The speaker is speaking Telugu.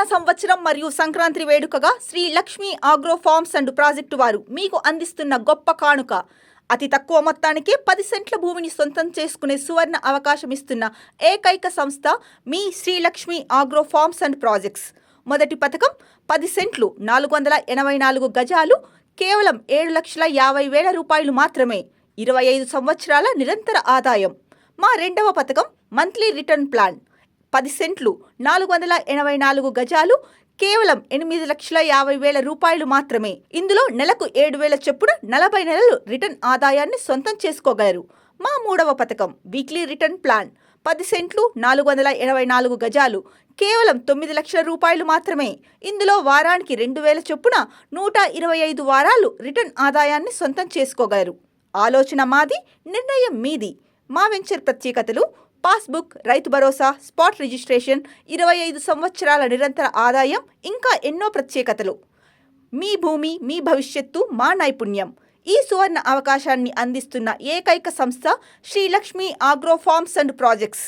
నూతన సంవత్సరం మరియు సంక్రాంతి వేడుకగా Shri Lakshmi agro forms and project వారు మీకు అందిస్తున్న గొప్ప కానుక. అతి తక్కువ మొత్తానికే 10 సెంట్ల భూమిని సొంతం చేసుకునే సువర్ణ అవకాశం ఇస్తున్న ఏకైక సంస్థ మీ Sri Lakshmi agro forms and Projects. మొదటి పథకం 10 సెంట్లు 484 గజాలు కేవలం 7,50,000 రూపాయలు మాత్రమే. 25 సంవత్సరాల నిరంతర ఆదాయం. మా రెండవ పథకం మంత్లీ రిటర్న్ ప్లాన్ 10 సెంట్లు 484 గజాలు కేవలం 8,50,000 రూపాయలు మాత్రమే. ఇందులో నెలకు 7,000 చొప్పున 40 నెలలు రిటర్న్ ఆదాయాన్ని సొంతం చేసుకోగలరు. మా మూడవ పథకం వీక్లీ రిటర్న్ ప్లాన్ 10 సెంట్లు 484 గజాలు కేవలం 9 లక్షల రూపాయలు మాత్రమే. ఇందులో వారానికి 2,000 చొప్పున 125 వారాలు రిటర్న్ ఆదాయాన్ని సొంతం చేసుకోగలరు. ఆలోచన మాది, నిర్ణయం మీది. మా వెంచర్ ప్రత్యేకతలు: passbook, Rythu Bharosa, spot registration, 25 సంవత్సరాల నిరంతర ఆదాయం, ఇంకా ఎన్నో ప్రత్యేకతలు. మీ భూమి, మీ భవిష్యత్తు, మా నైపుణ్యం. ఈ సువర్ణ అవకాశాన్ని అందిస్తున్న ఏకైక సంస్థ Shri Lakshmi agro forms and projects.